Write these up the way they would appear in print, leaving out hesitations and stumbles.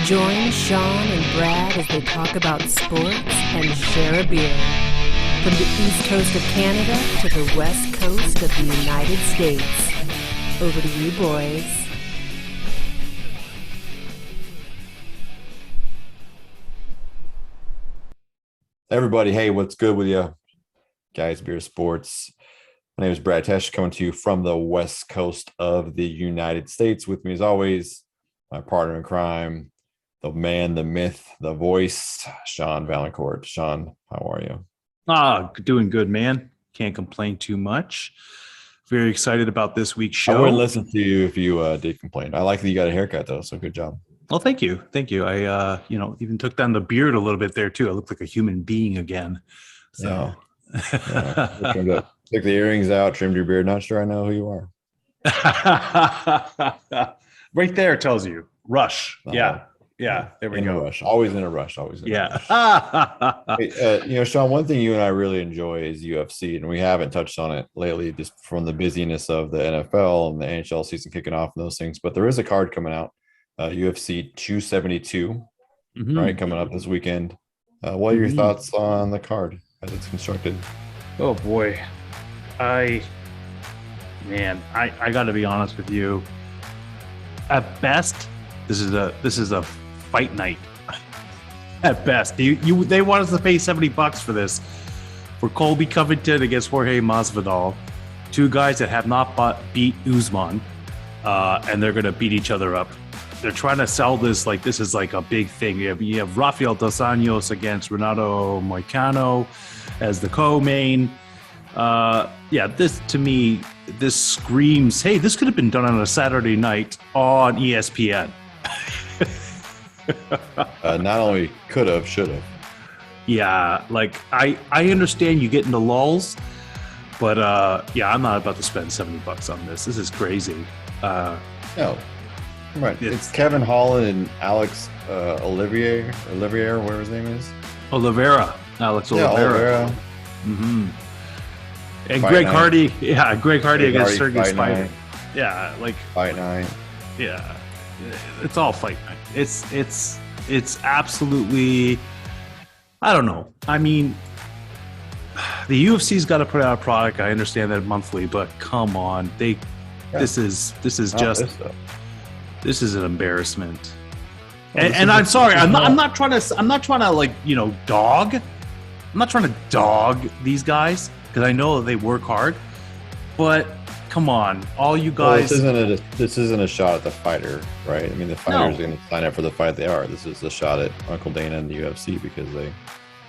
Join Sean and Brad as they talk about sports and share a beer. From the east coast of Canada to the west coast of the United States. Over to you, boys. Everybody, hey, what's good with you? Guys, Beer Sports. My name is Brad Tesh, coming to you from the west coast of the United States. With me, as always, my partner in crime, the man, the myth, the voice, Sean Valancourt. Sean, how are you? Doing good, man. Can't complain too much. Very excited about this week's show. I wouldn't listen to you if you did complain. I like that you got a haircut, though, so good job. Well, thank you. Thank you. I, even took down the beard a little bit there, too. I look like a human being again. So, yeah. Took the earrings out, trimmed your beard. Not sure I know who you are. Right there tells you. Rush. Yeah. There we go. Rush. Always in a rush. Always in a rush. Hey, Sean, one thing you and I really enjoy is UFC, and we haven't touched on it lately just from the busyness of the NFL and the NHL season kicking off and those things. But there is a card coming out, UFC 272, right, coming up this weekend. What are your thoughts on the card as it's constructed? Oh, boy. I got to be honest with you. At best, this is a fight night. At best, they want us to pay $70 for this, for Colby Covington against Jorge Masvidal, two guys that have not beat Usman, and they're gonna beat each other up. They're trying to sell this like this is like a big thing. You have Rafael dos Anjos against Renato Moicano as the co-main. This to me, this screams, hey, this could have been done on a Saturday night on ESPN. Not only could have, should have. Yeah, like I understand you get into lulls, but I'm not about to spend $70 on this. This is crazy. No, right. It's Kevin Holland and Alex Olivier, whatever his name is. Alex Oliveira. Mm-hmm. And Greg Hardy. Yeah, Greg Hardy against Sergey Spivak. Yeah, like fight night. Yeah, it's all fight night. It's absolutely, I don't know. I mean, the UFC's got to put out a product. I understand that monthly, but come on, this is an embarrassment. And I'm sorry, I'm not trying to like dog. I'm not trying to dog these guys because I know they work hard, but come on, all you guys. Well, this isn't a shot at the fighter, right? I mean, the fighter's going to sign up for the fight they are. This is a shot at Uncle Dana and the UFC because they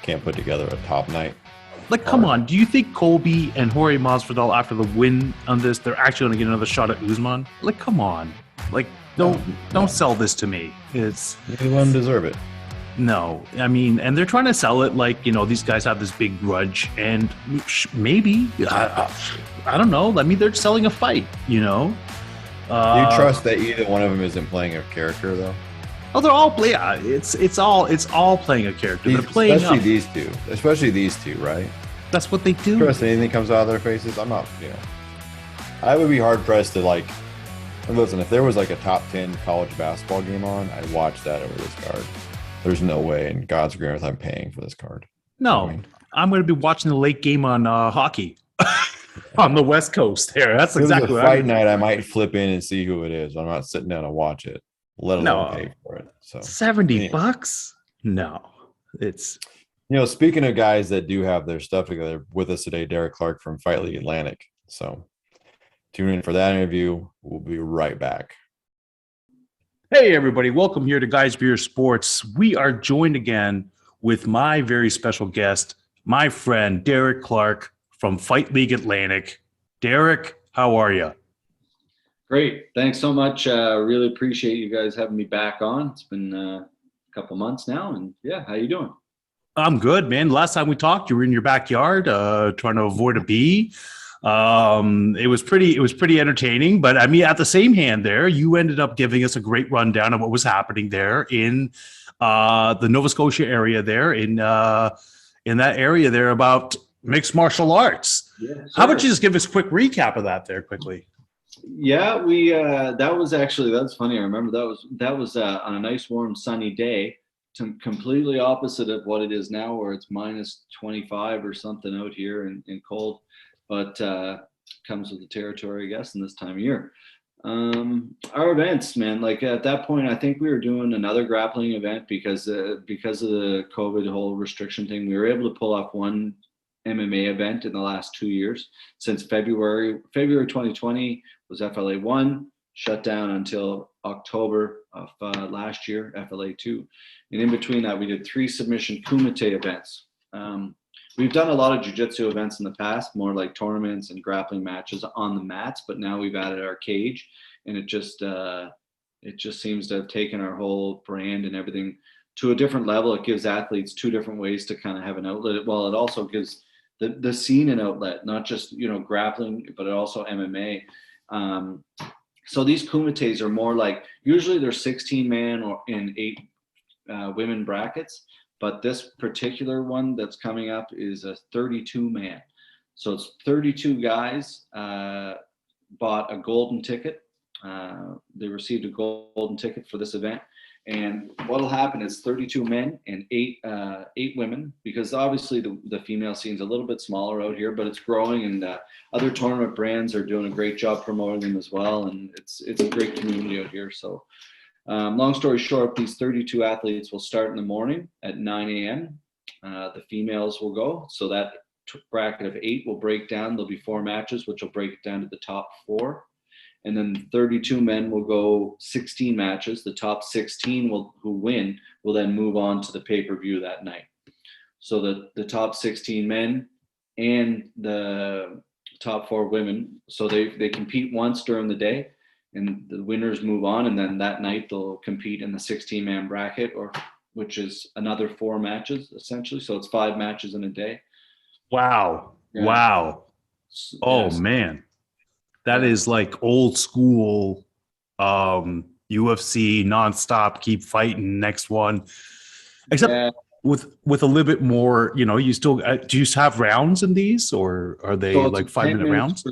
can't put together a top night. Like, come on, do you think Colby and Jorge Masvidal, after the win on this, they're actually going to get another shot at Usman? Like, come on, like don't sell this to me. It's neither one deserve it. No, I mean, and they're trying to sell it like, these guys have this big grudge, and maybe, I don't know. I mean, they're selling a fight, Do you trust that either one of them isn't playing a character, though? Oh, they're all, it's all playing a character. They're playing especially these two, right? That's what they do. Trust anything comes out of their faces? I'm not, I would be hard-pressed to, like, listen, if there was, like, a top 10 college basketball game on, I'd watch that over this card. There's no way in God's green earth I'm paying for this card. No, I'm going to be watching the late game on hockey on the West Coast here. That's exactly what fight night. I might flip in and see who it is. I'm not sitting down to watch it, let alone pay for it. So $70? No, it's speaking of guys that do have their stuff together, with us today, Derek Clarke from Fight League Atlantic. So tune in for that interview. We'll be right back. Hey, everybody. Welcome here to Guys Beer Sports. We are joined again with my very special guest, my friend, Derek Clarke from Fight League Atlantic. Derek, how are you? Great. Thanks so much. Really appreciate you guys having me back on. It's been a couple months now. And yeah, how you doing? I'm good, man. Last time we talked, you were in your backyard trying to avoid a bee. It was pretty entertaining, but I mean, at the same hand there, you ended up giving us a great rundown of what was happening there in the Nova Scotia area there in that area there about mixed martial arts. Yeah, sure. How about you just give us a quick recap of that there quickly? Yeah, we that was actually, that's funny. I remember that was on a nice warm sunny day, completely opposite of what it is now, where it's minus 25 or something out here in cold, but comes with the territory, I guess, in this time of year. Our events, man, like at that point, I think we were doing another grappling event because of the COVID whole restriction thing. We were able to pull off one MMA event in the last 2 years. Since February 2020 was FLA 1, shut down until October of last year, FLA 2. And in between that, we did 3 submission Kumite events. We've done a lot of jiu-jitsu events in the past, more like tournaments and grappling matches on the mats, but now we've added our cage, and it just seems to have taken our whole brand and everything to a different level. It gives athletes 2 different ways to kind of have an outlet. Well, it also gives the scene an outlet, not just, grappling, but also MMA. So these kumites are more like, usually they're 16-man or in 8 women brackets, but this particular one that's coming up is a 32-man. So it's 32 guys bought a golden ticket. They received a golden ticket for this event. And what'll happen is 32 men and 8 women, because obviously the female scene's a little bit smaller out here, but it's growing, and other tournament brands are doing a great job promoting them as well. And it's a great community out here. So long story short, these 32 athletes will start in the morning at 9 a.m. The females will go. So that bracket of 8 will break down. There'll be 4 matches, which will break it down to the top 4. And then 32 men will go 16 matches. The top 16 who win will then move on to the pay-per-view that night. So the top 16 men and the top 4 women, so they compete once during the day, and the winners move on. And then that night they'll compete in the 16-man bracket, which is another 4 matches essentially. So it's 5 matches in a day. Wow. Yeah. Wow. Oh, Yes. man. That is like old school UFC nonstop, keep fighting, next one. Except with a little bit more, you still do you have rounds in these, or are they like 5-minute rounds?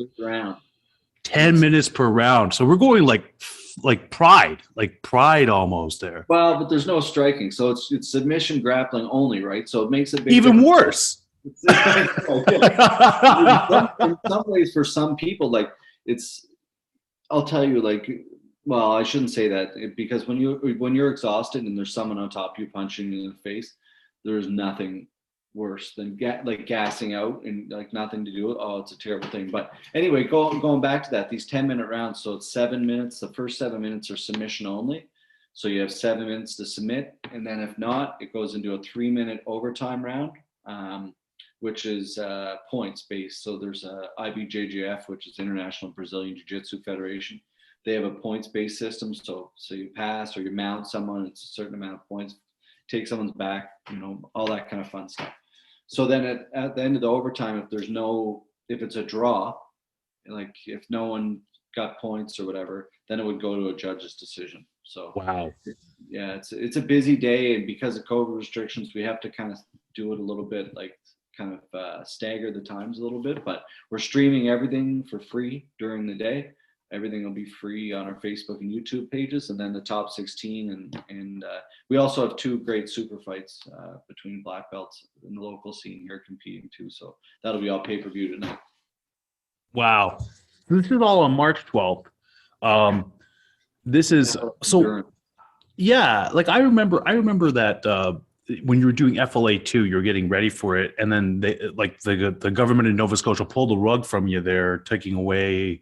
10 minutes per round. So we're going like pride almost there. Well, but there's no striking, so it's submission grappling only, right? So it makes it even worse. In some ways, for some people, like I'll tell you, like, well, I shouldn't say that, because when you're exhausted and there's someone on top of you punching you in the face, there's nothing worse than gassing out and like nothing to do. Oh, it's a terrible thing. But anyway, going back to that, these 10-minute rounds. So it's 7 minutes. The first 7 minutes are submission only. So you have 7 minutes to submit, and then if not, it goes into a 3-minute overtime round. Which is points based. So there's IBJJF, which is International Brazilian Jiu-Jitsu Federation. They have a points based system. So you pass or you mount someone, it's a certain amount of points, take someone's back, all that kind of fun stuff. So then at the end of the overtime, if it's a draw, like if no one got points or whatever, then it would go to a judge's decision. So wow. Yeah, it's a busy day, and because of COVID restrictions, we have to kind of do it a little bit like kind of stagger the times a little bit, but we're streaming everything for free during the day. Everything will be free on our Facebook and YouTube pages, and then the top 16 and we also have 2 great super fights between black belts in the local scene here competing too. So that'll be all pay-per-view tonight. Wow. This is all on March 12th. This is so yeah, like I remember that when you were doing FLA 2, you're getting ready for it, and then the government in Nova Scotia pulled the rug from you there, taking away,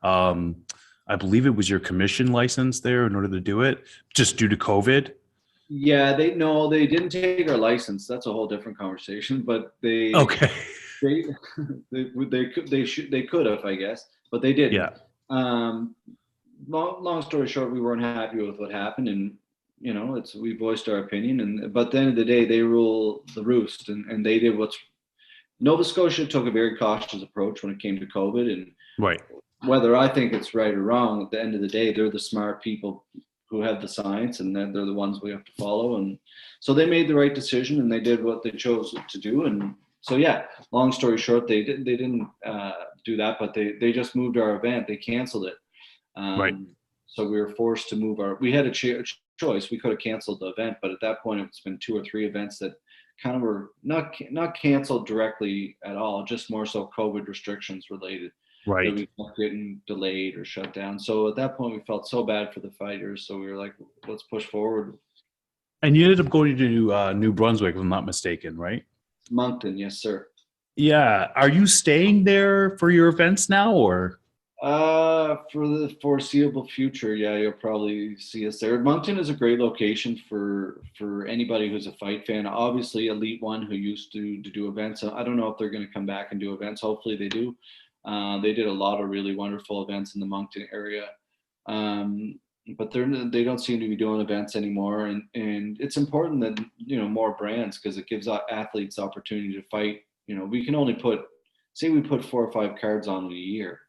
I believe it was your commission license there in order to do it, just due to COVID. Yeah, they didn't take our license. That's a whole different conversation. But they they could have, I guess, but they didn't. Yeah. Long story short, we weren't happy with what happened, and we voiced our opinion, but at the end of the day, they rule the roost, and they did Nova Scotia took a very cautious approach when it came to COVID, and right. Whether I think it's right or wrong, at the end of the day, they're the smart people who have the science, and then they're the ones we have to follow. And so they made the right decision, and they did what they chose to do. And so, yeah, long story short, they didn't do that, but they just moved our event. They canceled it. Right. So we were forced to move we had a choice. We could have canceled the event, but at that point it's been 2 or 3 events that kind of were not canceled directly at all, just more so COVID restrictions related. Right. That we kept getting delayed or shut down. So at that point we felt so bad for the fighters. So we were like, let's push forward. And you ended up going to New Brunswick, if I'm not mistaken, right? Moncton, yes, sir. Yeah. Are you staying there for your events now, or? For the foreseeable future, yeah, you'll probably see us there. Moncton is a great location for anybody who's a fight fan. Obviously, Elite One, who used to do events. I don't know if they're going to come back and do events. Hopefully, they do. They did a lot of really wonderful events in the Moncton area, but they don't seem to be doing events anymore. And it's important that more brands, because it gives athletes opportunity to fight. We can only put 4 or 5 cards on in a year.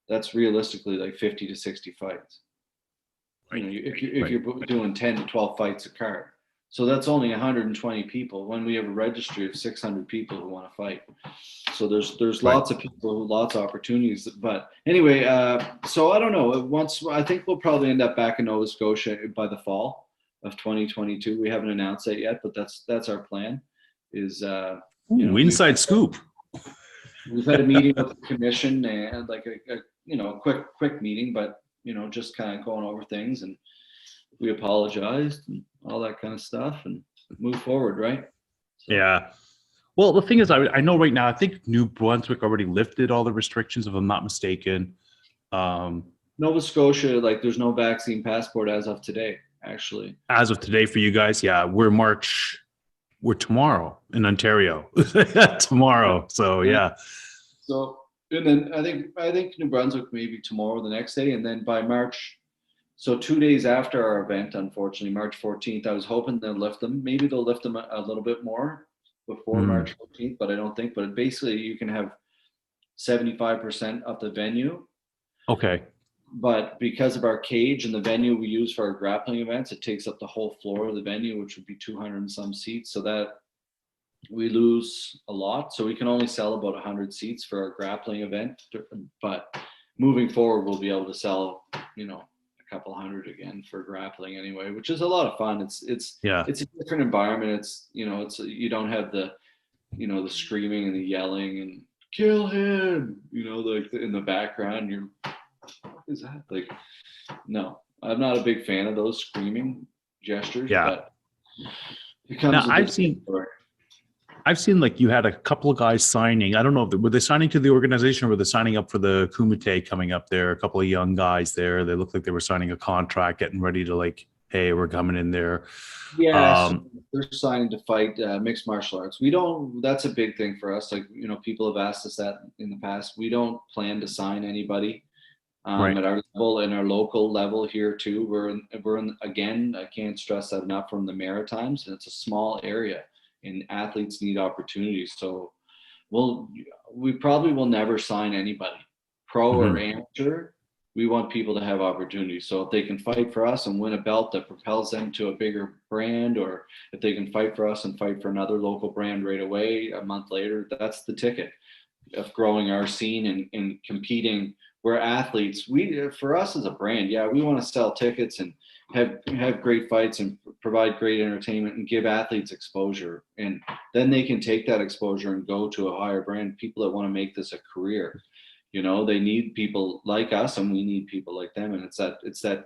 That's realistically like 50 to 60 fights. Right. If you're doing 10 to 12 fights a card, so that's only 120 people when we have a registry of 600 people who want to fight. So there's lots of people, lots of opportunities. But anyway, so I don't know. I think we'll probably end up back in Nova Scotia by the fall of 2022. We haven't announced that yet, but that's our plan. Is inside scoop. We've had a meeting with the commission and like a quick meeting, but just kind of going over things, and we apologized and all that kind of stuff and move forward, right? So. Yeah. Well, the thing is, I know right now, I think New Brunswick already lifted all the restrictions, if I'm not mistaken. Nova Scotia, like there's no vaccine passport as of today, actually. As of today for you guys, yeah, we're tomorrow in Ontario. Tomorrow. So yeah. So and then I think New Brunswick maybe tomorrow, the next day, and then by March. So 2 days after our event, unfortunately, March 14th, I was hoping they'll lift them. Maybe they'll lift them a little bit more before March 14th, but I don't think. But basically, you can have 75% of the venue. Okay. But because of our cage and the venue we use for our grappling events, it takes up the whole floor of the venue, which would be 200 and some seats. So that we lose a lot. So we can only sell about 100 seats for our grappling event. But moving forward, we'll be able to sell, a couple hundred again for grappling anyway, which is a lot of fun. It's a different environment. It's you don't have the the screaming and the yelling and kill him, like in the background. You're, what is that? Like, no, I'm not a big fan of those screaming gestures. Yeah. But it comes. Now, I've seen like you had a couple of guys signing. I don't know if were they signing to the organization or were they signing up for the Kumite coming up there? A couple of young guys there. They looked like they were signing a contract, getting ready to like, hey, we're coming in there. Yeah, they're signing to fight mixed martial arts. We don't. That's a big thing for us. Like people have asked us that in the past. We don't plan to sign anybody right. At our level, in our local level here too. We're in again. I can't stress that enough. From the Maritimes, and it's a small area. And athletes need opportunities. So we probably will never sign anybody, pro or amateur. We want people to have opportunities. So if they can fight for us and win a belt that propels them to a bigger brand, or if they can fight for us and fight for another local brand right away, a month later, that's the ticket of growing our scene and competing. We're athletes. For us as a brand, yeah, we want to sell tickets and have great fights and provide great entertainment and give athletes exposure. And then they can take that exposure and go to a higher brand. People that want to make this a career, they need people like us and we need people like them. And it's that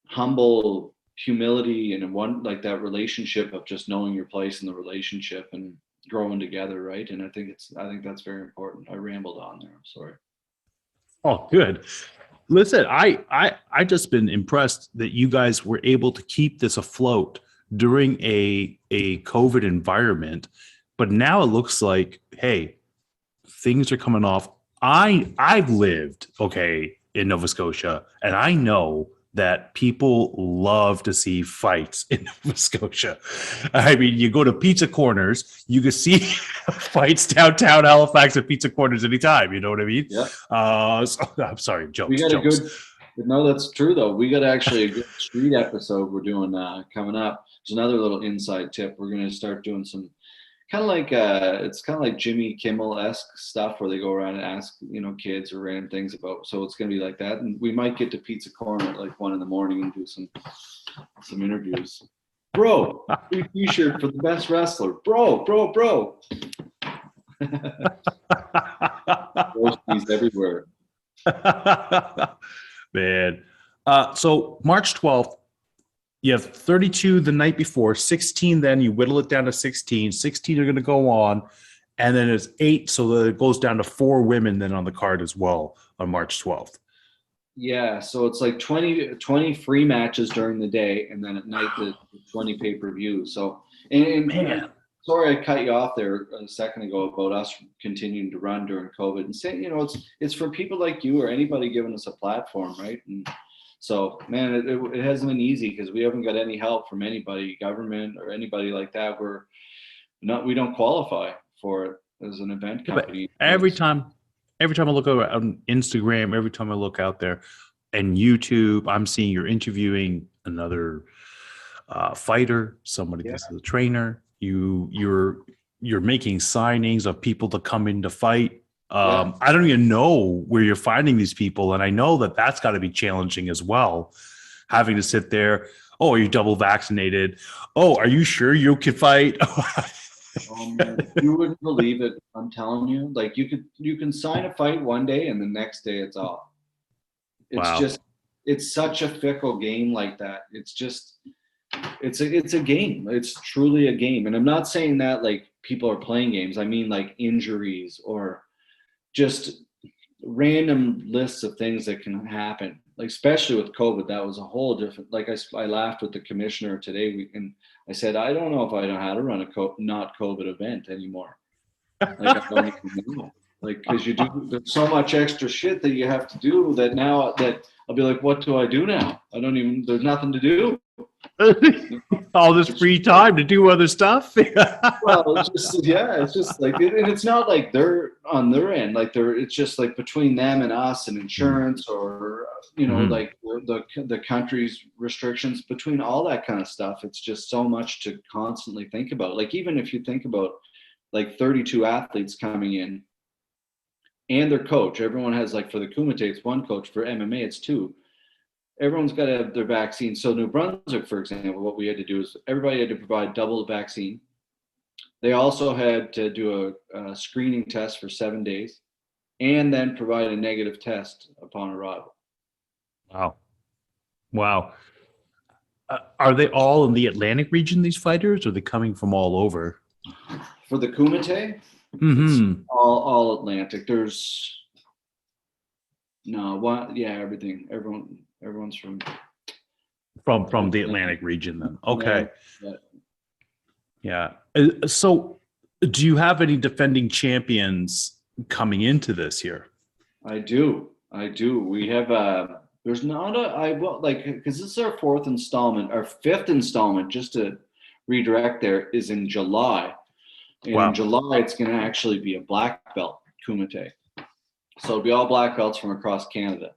humble humility and like that relationship of just knowing your place in the relationship and growing together. Right. And I think that's very important. I rambled on there. I'm sorry. Oh, good. Listen, I just been impressed that you guys were able to keep this afloat during a COVID environment, but now it looks like, hey, things are coming off. I've lived in Nova Scotia, and I know that people love to see fights in Nova Scotia. I mean, you go to Pizza Corners, you can see fights downtown Halifax at Pizza Corners anytime. You know what I mean? Yeah. I'm sorry, jokes. We got jokes. No, that's true though. We got actually a good street episode we're doing coming up. There's another little inside tip. We're going to start doing some it's kind of like Jimmy Kimmel-esque stuff where they go around and ask, kids or random things about. So it's gonna be like that, and we might get to Pizza Corner at like 1 a.m. and do some interviews. Bro, free T-shirt for the best wrestler. Bro. Roasties everywhere. Man. So March 12th, you have 32 the night before, 16 then you whittle it down to 16. 16 are going to go on, and then it's 8, so that it goes down to 4 women then on the card as well on March 12th. Yeah, so it's like 20 free matches during the day, and then at night the 20 pay-per-view. So, and Man. Sorry I cut you off there a second ago about us continuing to run during COVID, and saying, it's for people like you or anybody giving us a platform, right? And so, man, it hasn't been easy because we haven't got any help from anybody, government or anybody like that. We don't qualify for it as an event company. Every time I look on Instagram, every time I look out there and YouTube, I'm seeing you're interviewing another fighter, somebody that's a trainer. You're making signings of people to come in to fight. I don't even know where you're finding these people, and I know that's got to be challenging as well. Having to sit there. Oh, are you double vaccinated? Oh, are you sure you can fight? You wouldn't believe it. I'm telling you, like you can sign a fight one day and the next day it's off. It's such a fickle game like that. It's a game. It's truly a game. And I'm not saying that like people are playing games. I mean like injuries or just random lists of things that can happen. Like especially with COVID, that was a whole different. Like I laughed with the commissioner today, and I said, I don't know if I know how to run a not COVID event anymore. Like I don't even know. Like because there's so much extra shit that you have to do that now that I'll be like, what do I do now? There's nothing to do. All this free time to do other stuff. Well, it's just like, and it's not like they're on their end, like it's just like between them and us and insurance or, like the country's restrictions, between all that kind of stuff. It's just so much to constantly think about. Like, even if you think about like 32 athletes coming in and their coach, everyone has like, for the Kumite, it's 1 coach, for MMA, it's 2. Everyone's got to have their vaccine. So New Brunswick, for example, what we had to do is everybody had to provide double the vaccine. They also had to do a screening test for 7 days and then provide a negative test upon arrival. Wow. Are they all in the Atlantic region, these fighters, or are they coming from all over? For the Kumite, it's all Atlantic. Everything. Everyone's from the Atlantic region then. Okay. Yeah. So do you have any defending champions coming into this year? I do. We have there's not because this is our 4th installment. Our 5th installment, just to redirect there, is in July. And in July it's going to actually be a black belt Kumite. So it'll be all black belts from across Canada.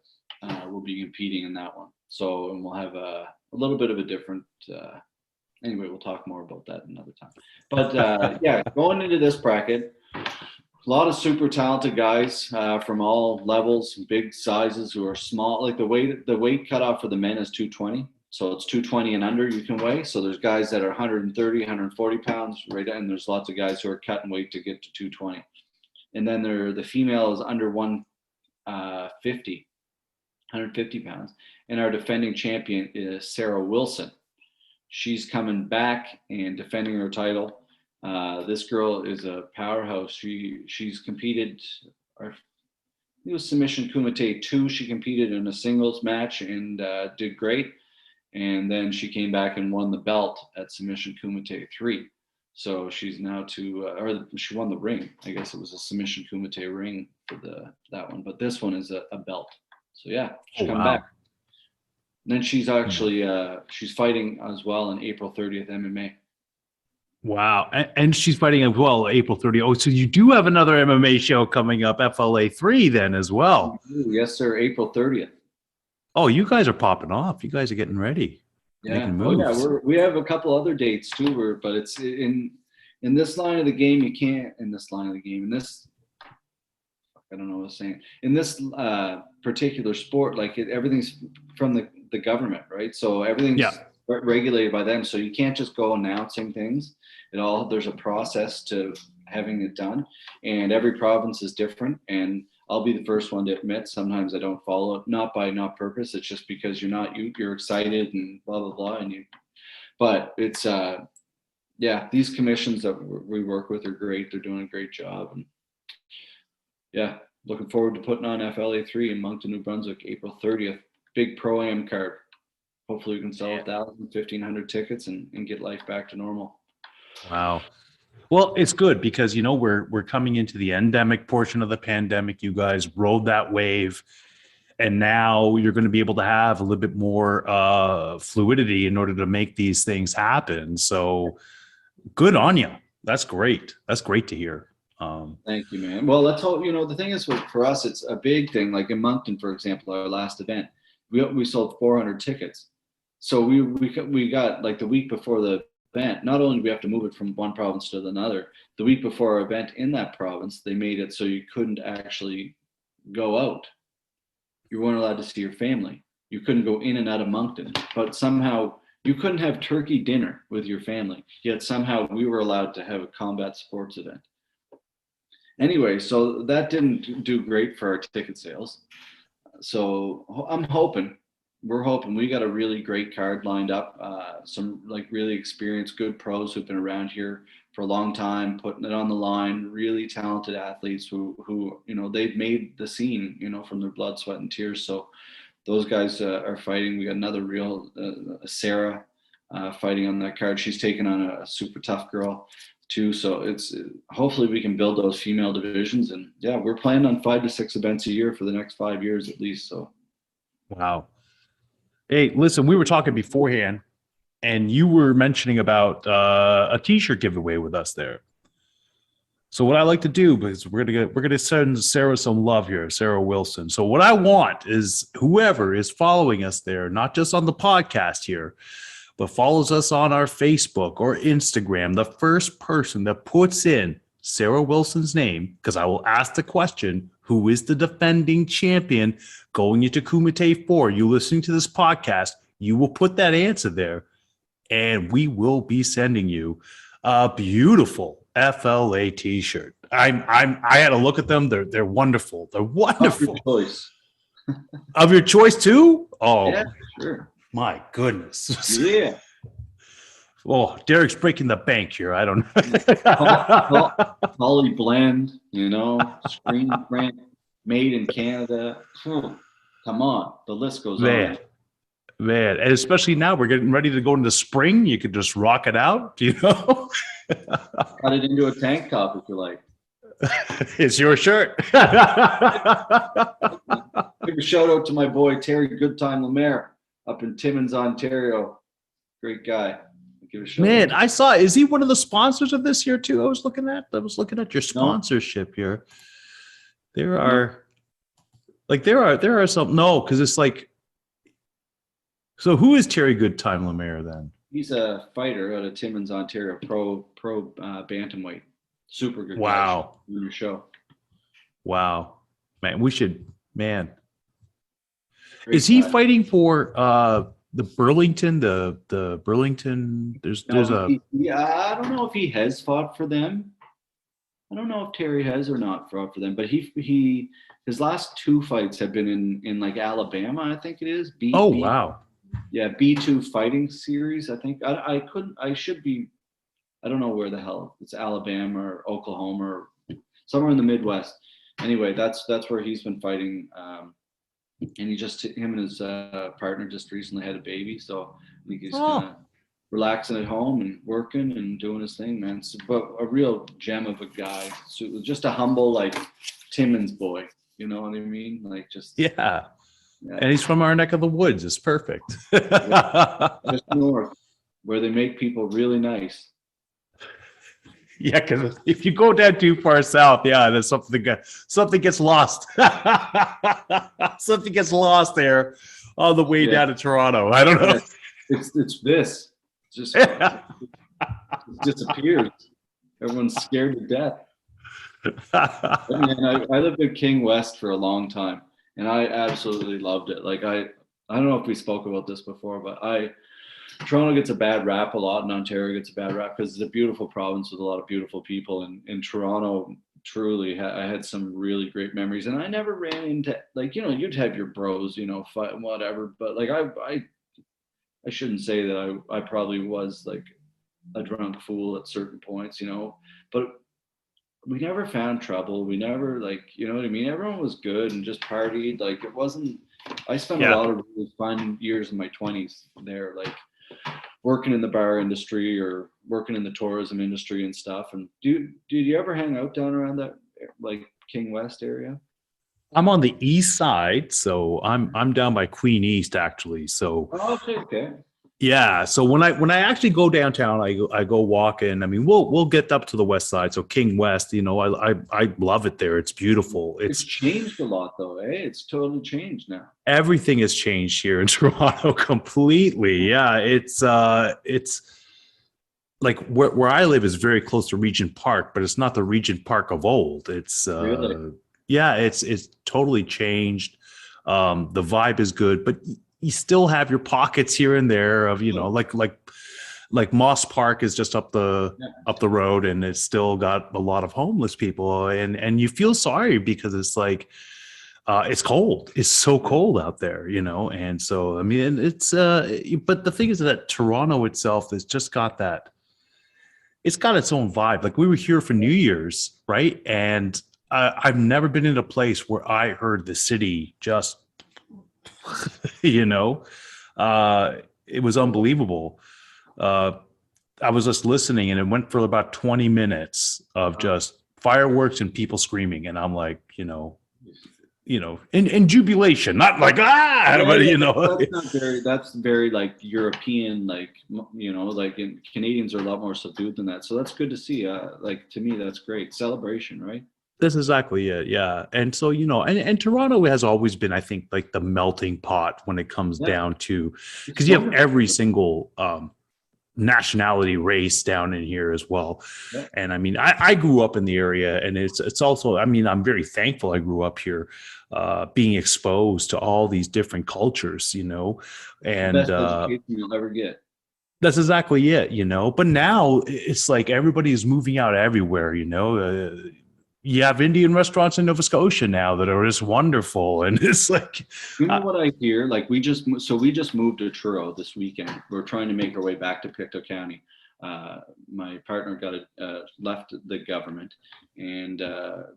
We'll be competing in that one. So, and we'll have a little bit of a different, anyway, we'll talk more about that another time. But going into this bracket, a lot of super talented guys from all levels, big sizes who are small. Like the weight cutoff for the men is 220. So it's 220 and under you can weigh. So there's guys that are 130, 140 pounds, right? And there's lots of guys who are cutting weight to get to 220. And then the female is under 150 pounds. And our defending champion is Sarah Wilson. She's coming back and defending her title. This girl is a powerhouse. She's competed, it was Submission Kumite 2. She competed in a singles match and did great. And then she came back and won the belt at Submission Kumite 3. So she's now she won the ring. I guess it was a Submission Kumite ring for that one, but this one is a belt. So yeah, she's come back. And then she's actually she's fighting as well on April 30th MMA. Wow, and she's fighting as well April 30th. Oh, so you do have another MMA show coming up, FLA 3, then as well. Yes, sir, April 30th. Oh, you guys are popping off. You guys are getting ready. Yeah, we have a couple other dates too, but it's in this line of the game, you can't. In this line of the game, in this, I don't know what I was saying. In this particular sport, like everything's from the government, right? So everything's regulated by them. So you can't just go announcing things. There's a process to having it done, and every province is different. And I'll be the first one to admit sometimes I don't follow it, not purpose. It's just because you're excited and blah blah blah, but it's these commissions that we work with are great. They're doing a great job, and looking forward to putting on FLA3 in Moncton, New Brunswick, April 30th. Big Pro-Am card. Hopefully we can sell 1,000, 1,500 tickets and get life back to normal. Wow. Well, it's good because, we're coming into the endemic portion of the pandemic. You guys rode that wave, and now you're going to be able to have a little bit more fluidity in order to make these things happen. So good on you. That's great. That's great to hear. Thank you, man. Well, let's hope, the thing is for us, it's a big thing. Like in Moncton, for example, our last event, we sold 400 tickets. So we got like the week before the event, not only do we have to move it from one province to another, the week before our event in that province, they made it so you couldn't actually go out. You weren't allowed to see your family. You couldn't go in and out of Moncton, but somehow you couldn't have turkey dinner with your family. Yet somehow we were allowed to have a combat sports event. Anyway, so that didn't do great for our ticket sales. So we're hoping we got a really great card lined up. Some like really experienced, good pros who've been around here for a long time, putting it on the line, really talented athletes who they've made the scene, from their blood, sweat, and tears. So those guys are fighting. We got another real Sarah fighting on that card. She's taking on a super tough girl too. So it's hopefully we can build those female divisions, and we're planning on 5 to 6 events a year for the next 5 years at least. So wow. Hey, listen, we were talking beforehand, and you were mentioning about a T-shirt giveaway with us there. So what I like to do, because we're gonna send Sarah some love here, Sarah Wilson. So what I want is whoever is following us there, not just on the podcast here, but follows us on our Facebook or Instagram, the first person that puts in Sarah Wilson's name, because I will ask the question, who is the defending champion going into Kumite 4? You listening to this podcast, you will put that answer there, and we will be sending you a beautiful FLA T-shirt. I had a look at them. They're wonderful. They're wonderful. Of your choice. Of your choice too? Oh, yeah, sure. My goodness. Yeah. Oh, Derek's breaking the bank here. I don't know. Poly blend, screen print, made in Canada. Come on, the list goes on. Man, and especially now we're getting ready to go into spring. You could just rock it out, Cut it into a tank top if you like. It's your shirt. Give a shout out to my boy Terry Goodtime Lemaire up in Timmins, Ontario. Great guy. Give a shout Man, out. I saw. Is he one of the sponsors of this year too? I was looking at your sponsorship here. There are some. No, because it's like. So who is Terry Goodtime Lemaire then? He's a fighter out of Timmins, Ontario, pro bantamweight. Super good. Wow. Guy. On your show. Wow, man, we should. Man, Great is he guy. fighting for the Burlington? The Burlington. There's a. I don't know if he has fought for them. I don't know if Terry has or not fought for them, but his last 2 fights have been in like Alabama, I think it is. Wow. Yeah, B2 fighting series. I think I should be. I don't know where the hell it's Alabama or Oklahoma or somewhere in the Midwest. Anyway, that's where he's been fighting. And him and his partner just recently had a baby, so I think he's kind of relaxing at home and working and doing his thing, man. But a real gem of a guy, so just a humble like Timmins boy. You know what I mean? Like just Yeah. And he's from our neck of the woods. It's perfect. Just north, where they make people really nice. Yeah, because if you go down too far south, there's something gets lost. Something gets lost there on the way down to Toronto. I don't know. It's this. Just it disappears. Everyone's scared to death. Man, I lived in King West for a long time, and I absolutely loved it. Like I don't know if we spoke about this before, but Toronto gets a bad rap a lot, and Ontario gets a bad rap because it's a beautiful province with a lot of beautiful people. And in Toronto, truly, I had some really great memories, and I never ran into, like, you know, you'd have your bros, you know, fight whatever, but like I shouldn't say that I probably was like a drunk fool at certain points, you know, but we never found trouble. We never, like, you know what I mean? Everyone was good and just partied. Like, it wasn't, I spent a lot of really fun years in my 20s there, like working in the bar industry or working in the tourism industry and stuff. And did you ever hang out down around that, like, King West area? I'm on the east side, so I'm down by Queen East actually. So okay. Yeah, so when I actually go downtown, I go walking. I mean, we'll get up to the west side. So King West, you know, I love it there. It's beautiful. It's changed a lot though, eh? It's totally changed now. Everything has changed here in Toronto completely. Yeah, it's like where I live is very close to Regent Park, but it's not the Regent Park of old. It's really? Yeah, it's totally changed. The vibe is good, but you still have your pockets here and there of, you know, like Moss Park is just up the road, and it's still got a lot of homeless people, and you feel sorry because it's like it's cold. It's so cold out there, you know. And so I mean, it's but the thing is that Toronto itself has just got that. It's got its own vibe. Like, we were here for New Year's, right? And I've never been in a place where I heard the city just you know, it was unbelievable. I was just listening, and it went for about 20 minutes of just fireworks and people screaming, and I'm like, you know, in jubilation, not like but you know, that's very like European, like, you know, like Canadians are a lot more subdued than that. So that's good to see. Like, to me, that's great celebration, right? That's exactly it. Yeah. And so, you know, and Toronto has always been, I think, like the melting pot when it comes down to, because you have every single nationality race down in here as well. Yeah. And I mean, I grew up in the area, and it's also, I mean, I'm very thankful I grew up here, being exposed to all these different cultures, you know, and the best education you'll ever get. That's exactly it, you know. But now it's like everybody's moving out everywhere, you know. You have Indian restaurants in Nova Scotia now that are just wonderful, and it's like, you know what I hear? Like, we just moved to Truro this weekend. We're trying to make our way back to Pictou County. My partner left the government and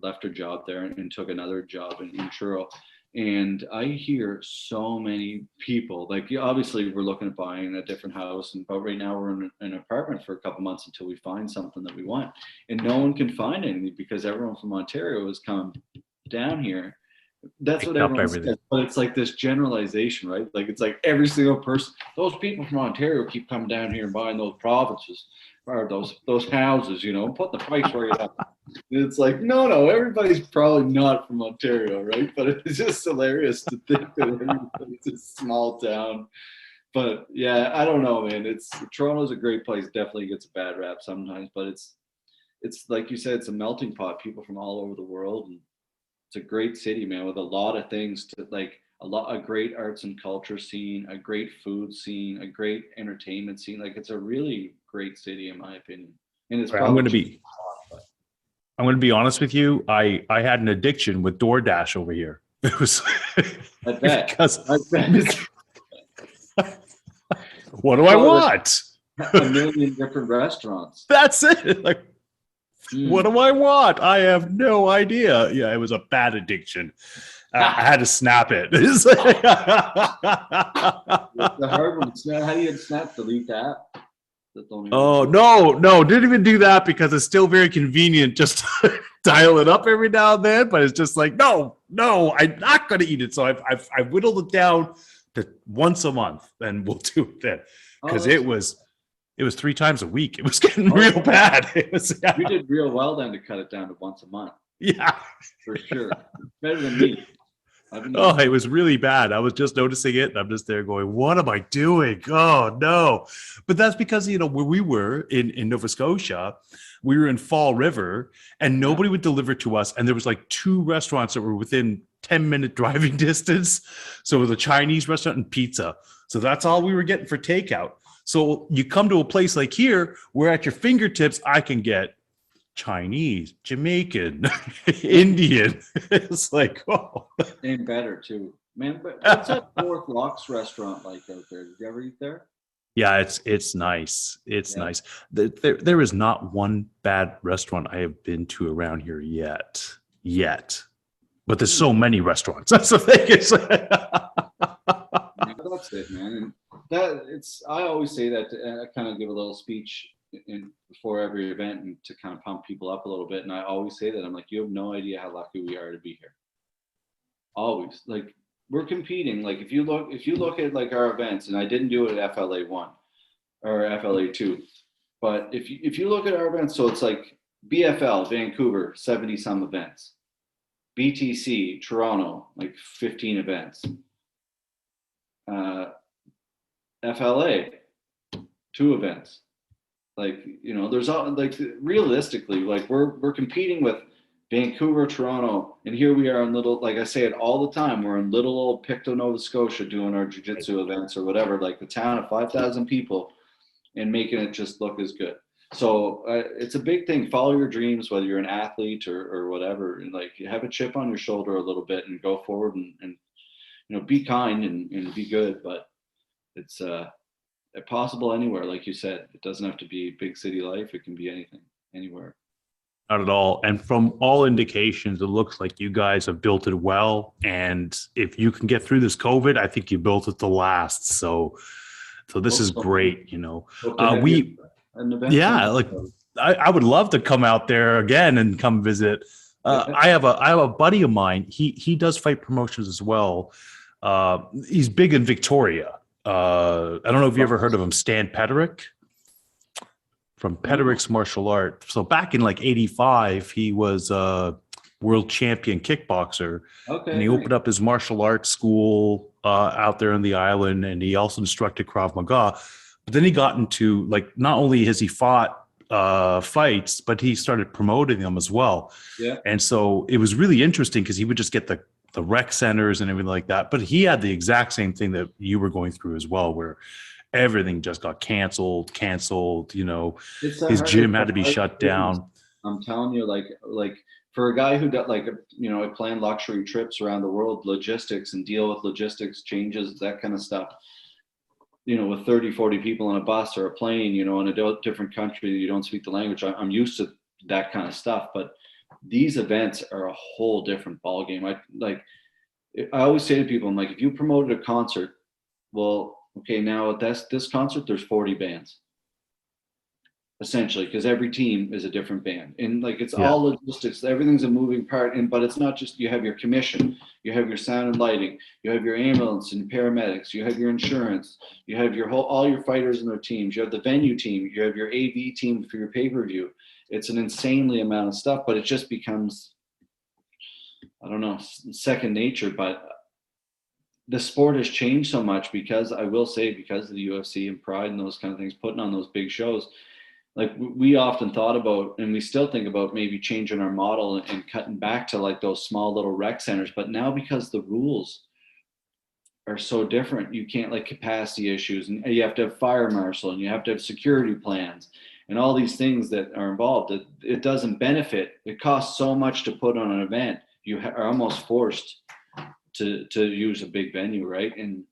left her job there and took another job in Truro. And I hear so many people, like, obviously we're looking at buying a different house, but right now we're in an apartment for a couple months until we find something that we want. And no one can find anything because everyone from Ontario has come down here. That's what everyone says, but it's like this generalization, right? Like, it's like every single person, those people from Ontario keep coming down here and buying those provinces or those houses, you know, put the price right up. It's like, no, everybody's probably not from Ontario, right? But it's just hilarious to think that everybody's a small town. But yeah, I don't know, man. Toronto's a great place. Definitely gets a bad rap sometimes, but it's like you said, it's a melting pot. People from all over the world, and it's a great city, man, with a lot of things to like. A great arts and culture scene, a great food scene, a great entertainment scene. Like, it's a really great city, in my opinion. And it's I'm going to be honest with you. I had an addiction with DoorDash over here. It was. I bet. What do I want? A million different restaurants. That's it. Like, what do I want? I have no idea. Yeah, it was a bad addiction. I had to snap it. The hard one. How do you snap? Delete that? Oh, no. Didn't even do that because it's still very convenient just to dial it up every now and then. But it's just like, no, I'm not going to eat it. So I've whittled it down to once a month, and we'll do it then. Because it was 3 times a week. It was getting real bad. You did real well then to cut it down to once a month. Yeah. For sure. Better than me. It was really bad. I was just noticing it, and I'm just there going, what am I doing? Oh, no. But that's because, you know, where we were in Nova Scotia, we were in Fall River and nobody would deliver to us. And there was like 2 restaurants that were within 10-minute driving distance. So it was a Chinese restaurant and pizza. So that's all we were getting for takeout. So you come to a place like here where at your fingertips, I can get Chinese, Jamaican, Indian. It's like, oh. And better too. Man, but what's that Fourth Locks restaurant like out there? Did you ever eat there? Yeah, it's nice. It's nice. There is not one bad restaurant I have been to around here yet. But there's so many restaurants. That's the thing. That's it, man. And I always say that I kind of give a little speech before every event and to kind of pump people up a little bit. And I always say that I'm like, you have no idea how lucky we are to be here. Always. Like, we're competing. Like, if you look at like our events, and I didn't do it at FLA 1 or FLA 2, but if you look at our events, so it's like BFL Vancouver, 70 some events, BTC Toronto, like 15 events, FLA 2 events. Like, you know, there's all, like, realistically, like we're competing with Vancouver, Toronto, and here we are in little, like I say it all the time, we're in little old Pictou, Nova Scotia doing our jiu-jitsu events or whatever, like the town of 5,000 people, and making it just look as good. So it's a big thing. Follow your dreams, whether you're an athlete or whatever, and like, you have a chip on your shoulder a little bit and go forward and you know, be kind and be good. But it's possible anywhere. Like you said, it doesn't have to be big city life. It can be anything, anywhere. Not at all. And from all indications, it looks like you guys have built it well. And if you can get through this COVID, I think you built it to last. So this is great. You know, like I would love to come out there again and come visit. I have a buddy of mine. He does fight promotions as well. He's big in Victoria. I don't know if you ever heard of him, Stan Pederick. From Pederick's Martial Art. So back in like 85, he was a world champion kickboxer. Okay. And he opened up his martial arts school out there on the island. And he also instructed Krav Maga. But then he got into, like, not only has he fought fights, but he started promoting them as well. Yeah. And so it was really interesting because he would just get the rec centers and everything like that. But he had the exact same thing that you were going through as well, where everything just got canceled, you know, his gym had to be shut down. I'm telling you, like for a guy who does, like, you know, I plan luxury trips around the world, logistics and deal with logistics changes, that kind of stuff, you know, with 30, 40 people on a bus or a plane, you know, in a different country, you don't speak the language. I'm used to that kind of stuff, but these events are a whole different ballgame. I always say to people, I'm like, if you promoted a concert, well, okay, now this concert, there's 40 bands, essentially, because every team is a different band, and like it's all logistics. Everything's a moving part, but it's not just, you have your commission, you have your sound and lighting, you have your ambulance and paramedics, you have your insurance, you have all your fighters and their teams, you have the venue team, you have your AV team for your pay-per-view. It's an insanely amount of stuff, but it just becomes, I don't know, second nature. But the sport has changed so much because, I will say, because of the UFC and Pride and those kind of things, putting on those big shows. Like, we often thought about, and we still think about, maybe changing our model and cutting back to like those small little rec centers. But now, because the rules are so different, you can't, like, capacity issues, and you have to have fire marshal, and you have to have security plans and all these things that are involved. It doesn't benefit. It costs so much to put on an event. You are almost forced to use a big venue, right? And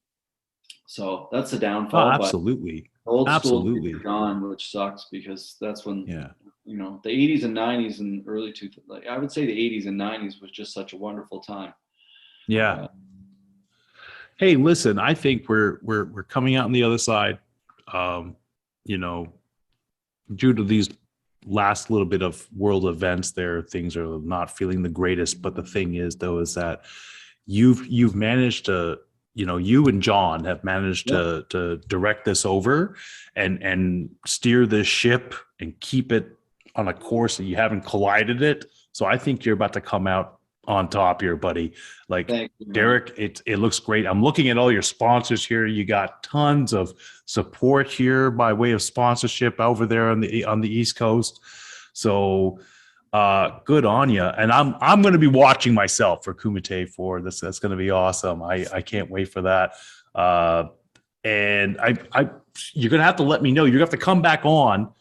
so that's the downfall. Oh, absolutely. Old school is gone, which sucks, because that's when, you know, the 80s and 90s and early 2000s, like, I would say the 80s and 90s was just such a wonderful time. Yeah. Hey, listen, I think we're coming out on the other side. You know, due to these last little bit of world events there, things are not feeling the greatest. But the thing is, though, is that you've managed to, you know, you and John have managed to direct this over and steer this ship and keep it on a course that you haven't collided it. So I think you're about to come out on top here, buddy. Like, Derek, it looks great. I'm looking at all your sponsors here. You got tons of support here by way of sponsorship over there on the East Coast. So good on you. And I'm going to be watching myself for Kumite 4. That's going to be awesome. I can't wait for that. And you're going to have to let me know. You're going to have to come back on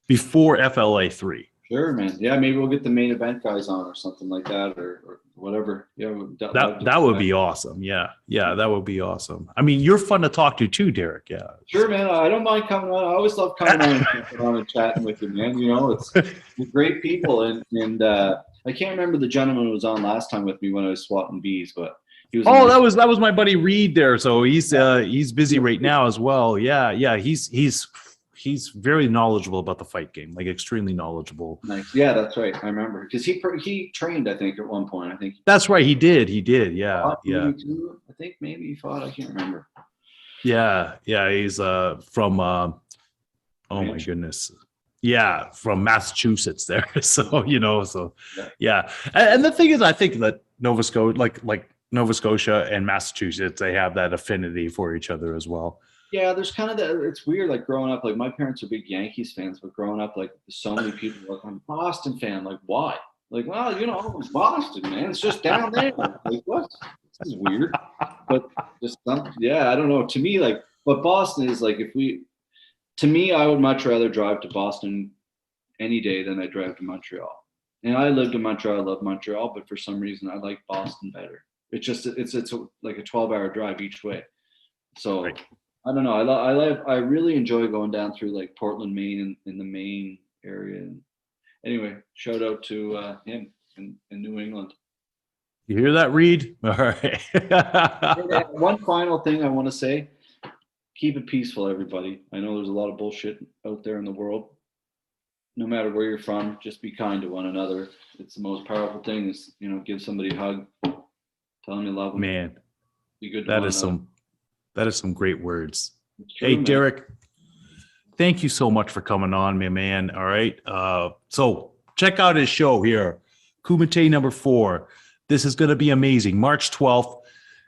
before FLA 3. Sure, man. Yeah, maybe we'll get the main event guys on or something like that, or whatever. Yeah, that would be awesome. Yeah, that would be awesome. I mean, you're fun to talk to too, Derek. Yeah. Sure, man. I don't mind coming on. I always love coming on and chatting with you, man. You know, it's great people, and I can't remember the gentleman who was on last time with me when I was swatting bees, but he was. Oh, that was my buddy Reed there. So he's busy right now as well. Yeah. He's very knowledgeable about the fight game, like extremely knowledgeable. Nice. Yeah, that's right. I remember because he trained, I think, at one point. I think that's right. He did. Yeah. I think maybe he fought. I can't remember. Yeah. He's from. Oh my goodness. Yeah, from Massachusetts there. So yeah. And the thing is, I think that Nova Scotia, like Nova Scotia and Massachusetts, they have that affinity for each other as well. Yeah, there's kind of that. It's weird, like growing up, like my parents are big Yankees fans, but growing up, like so many people, like I'm a Boston fan. Like, why? Like, well, it's Boston, man. It's just down there. Like, what? This is weird. But just I don't know. To me, like, but Boston is like, to me, I would much rather drive to Boston any day than I drive to Montreal. And I lived in Montreal. I love Montreal, but for some reason, I like Boston better. It's just it's like a 12-hour drive each way. So. Right. I don't know. I really enjoy going down through like Portland, Maine, in the Maine area. And anyway, shout out to him in New England. You hear that, Reed? All right. One final thing I want to say: keep it peaceful, everybody. I know there's a lot of bullshit out there in the world. No matter where you're from, just be kind to one another. It's the most powerful thing. Is give somebody a hug, tell them you love them. Man, be good. That is some great words. True, hey, man. Derek, thank you so much for coming on, my man. All right. So check out his show here, Kumite number 4. This is going to be amazing. March 12th.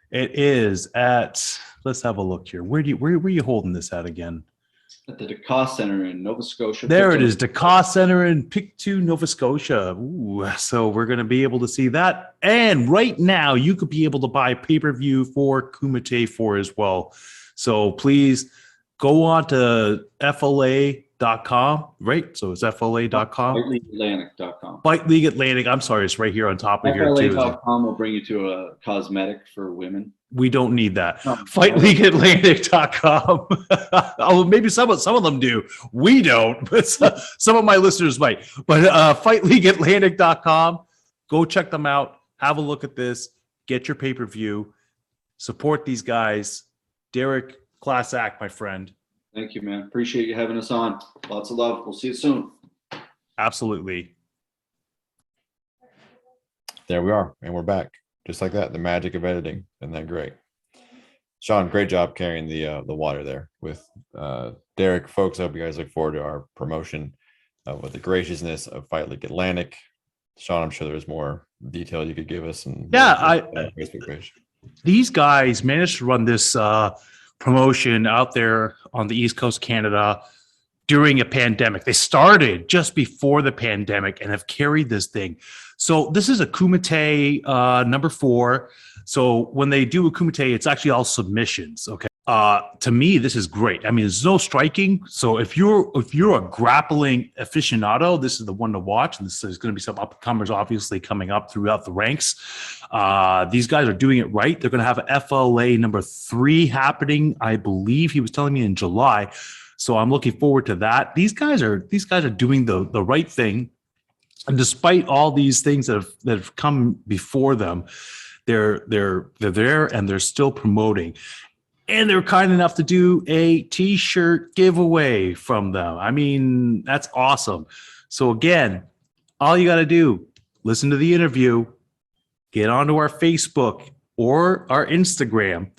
It is at, let's have a look here. Where are you holding this at again? At the DeCoste Center in Nova Scotia. There it is, DeCoste Center in Pictou, Nova Scotia. Ooh, so we're going to be able to see that. And right now, you could be able to buy pay-per-view for Kumite 4 as well. So please go on to FLA.com, right? So it's FLA.com. FightLeagueAtlantic.com. Fight League Atlantic. I'm sorry, it's right here on top of here too. FLA.com will bring you to a cosmetic for women. We don't need that. FightLeagueAtlantic.com. Oh, maybe some of them do. We don't, but some of my listeners might. But FightLeagueAtlantic.com. Go check them out. Have a look at this. Get your pay-per-view. Support these guys. Derek, class act, my friend. Thank you, man. Appreciate you having us on. Lots of love. We'll see you soon. Absolutely. There we are, and we're back. Just like that, the magic of editing. Isn't that great? Sean, great job carrying the water there with Derek. Folks, I hope you guys look forward to our promotion with the graciousness of Fight League Atlantic. Sean, I'm sure there's more detail you could give us. And Facebook page. These guys managed to run this promotion out there on the East Coast, Canada, during a pandemic. They started just before the pandemic and have carried this thing. So this is a Kumite number 4. So when they do a Kumite, it's actually all submissions. Okay. To me, this is great. I mean, there's no striking. So if you're a grappling aficionado, this is the one to watch. And this is going to be some up-and-comers obviously coming up throughout the ranks. These guys are doing it right. They're going to have a FLA number 3 happening. I believe he was telling me in July. So I'm looking forward to that. These guys are doing the right thing. And despite all these things that have come before them, they're there and they're still promoting. And they're kind enough to do a T-shirt giveaway from them. I mean, that's awesome. So again, all you got to do, listen to the interview, get onto our Facebook or our Instagram,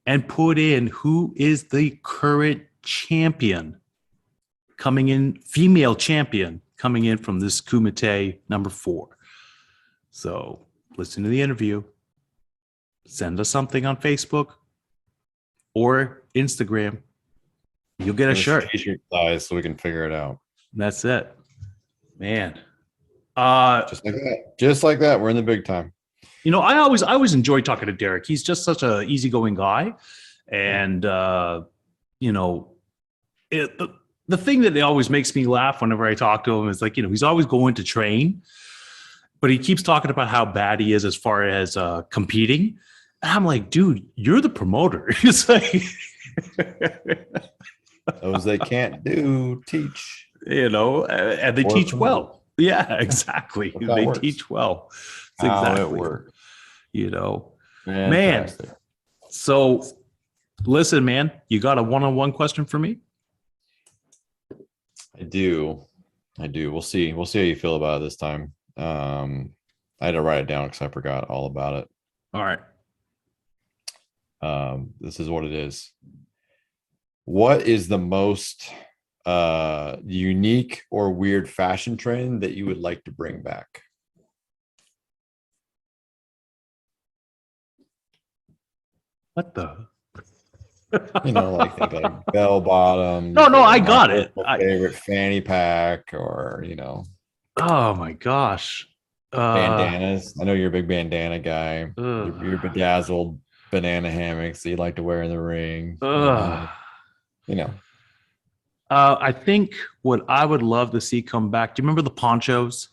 and put in who is the current champion coming in, female champion coming in from this Kumite number 4. So listen to the interview, send us something on Facebook or Instagram. You'll get a shirt. T-shirt size so we can figure it out. That's it. Man. Just like that. We're in the big time. I always enjoy talking to Derek. He's just such a easygoing guy. And, the thing that always makes me laugh whenever I talk to him is like, he's always going to train, but he keeps talking about how bad he is as far as competing. And I'm like, dude, you're the promoter. It's like, those they can't do, teach. And they teach well. Yeah, exactly. They works. teach well. That's How exactly. it works. Man. So listen, man, you got a one-on-one question for me? I do. We'll see how you feel about it this time. I had to write it down because I forgot all about it. All right. This is what it is. What is the most unique or weird fashion trend that you would like to bring back? What the? Like bell bottoms. No, I got it. Favorite fanny pack, or Oh my gosh. Bandanas. I know you're a big bandana guy. Your bedazzled banana hammocks that you like to wear in the ring. I think what I would love to see come back. Do you remember the ponchos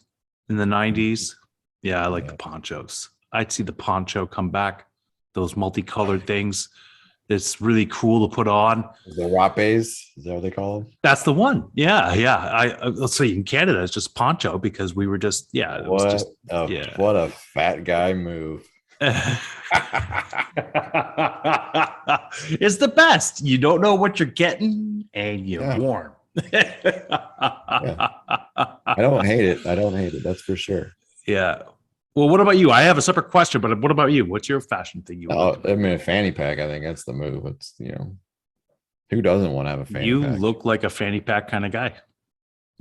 in the 90s? Yeah, I like the ponchos. I'd see the poncho come back. Those multicolored things. It's really cool to put on. The rapes, is that what they call them? That's the one. Yeah. Let's say in Canada, it's just poncho because we were just, What a fat guy move. It's the best. You don't know what you're getting and you're warm. I don't hate it. That's for sure. Yeah. Well, what about you? I have a separate question, but what about you? What's your fashion thing you want? A fanny pack. I think that's the move. It's who doesn't want to have a fanny pack? You look like a fanny pack kind of guy.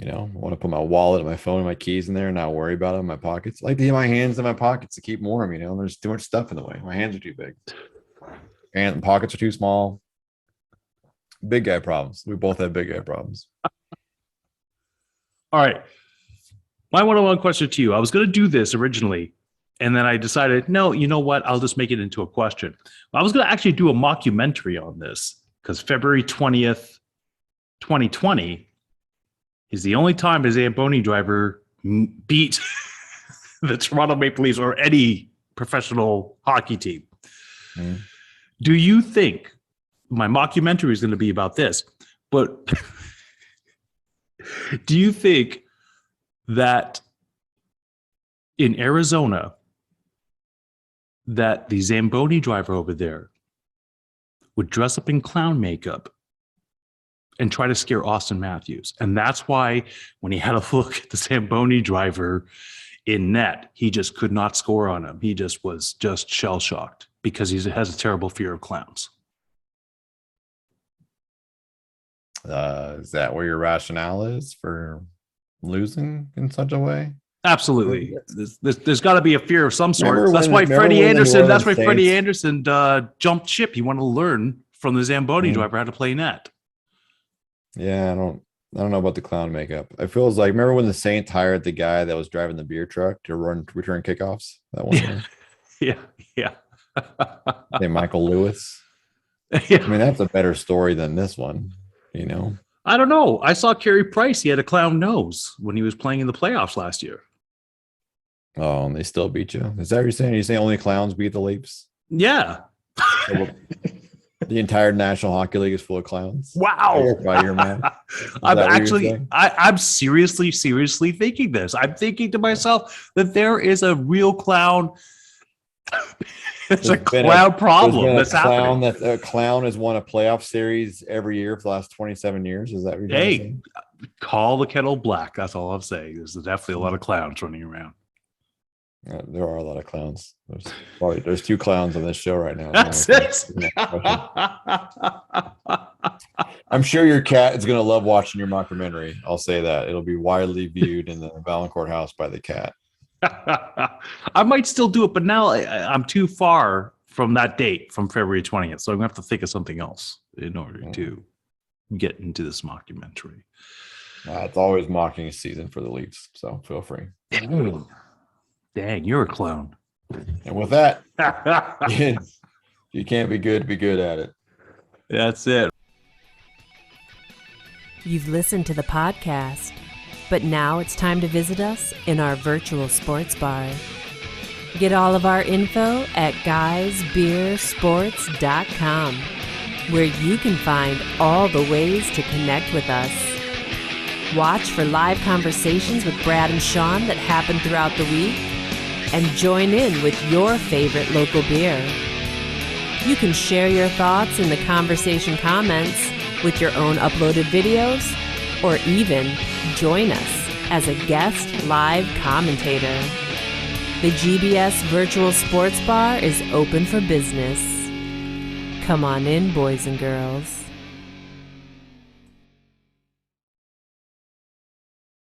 I want to put my wallet, my phone, and my keys in there and not worry about them in my pockets. I like to get my hands in my pockets to keep warm. There's too much stuff in the way. My hands are too big, and pockets are too small. Big guy problems. We both have big guy problems. All right. My one-on-one question to you. I was going to do this originally, and then I decided, no, you know what? I'll just make it into a question. I was going to actually do a mockumentary on this because February 20th, 2020 is the only time a Zamboni driver beat the Toronto Maple Leafs or any professional hockey team. Mm. Do you think my mockumentary is going to be about this? But do you think that in Arizona, that the Zamboni driver over there would dress up in clown makeup and try to scare Austin Matthews? And that's why when he had a look at the Zamboni driver in net, he just could not score on him. He just was just shell-shocked because he has a terrible fear of clowns. Is that where your rationale is for losing in such a way? Absolutely. There's got to be a fear of some sort. That's why Freddie Anderson jumped ship. He wanted to learn from the Zamboni driver how to play net. Yeah, I don't know about the clown makeup. It feels like, remember when the Saints hired the guy that was driving the beer truck to return kickoffs? That one. Yeah. Hey, Michael Lewis. Yeah. I mean, that's a better story than this one. I don't know. I saw Carey Price. He had a clown nose when he was playing in the playoffs last year. Oh, and they still beat you. Is that what you're saying? You say only clowns beat the Leafs? Yeah. The entire National Hockey League is full of clowns. Wow. By your man. I'm seriously thinking this. I'm thinking to myself that there is a real clown. It's a clown problem that's happening. A clown has won a playoff series every year for the last 27 years. Is that what you're saying? Call the kettle black. That's all I'm saying. There's definitely a lot of clowns running around. There are a lot of clowns. There's two clowns on this show right now. That's it. I'm sure your cat is going to love watching your mockumentary. I'll say that. It'll be widely viewed in the Valancourt house by the cat. I might still do it, but now I'm too far from that date, from February 20th. So I'm going to have to think of something else in order to get into this mockumentary. It's always mocking season for the Leafs, so feel free. Dang, you're a clone. And with that, you can't be good at it. That's it. You've listened to the podcast, but now it's time to visit us in our virtual sports bar. Get all of our info at guysbeersports.com, where you can find all the ways to connect with us. Watch for live conversations with Brad and Sean that happen throughout the week, and join in with your favorite local beer. You can share your thoughts in the conversation comments with your own uploaded videos, or even join us as a guest live commentator. The GBS Virtual Sports Bar is open for business. Come on in, boys and girls.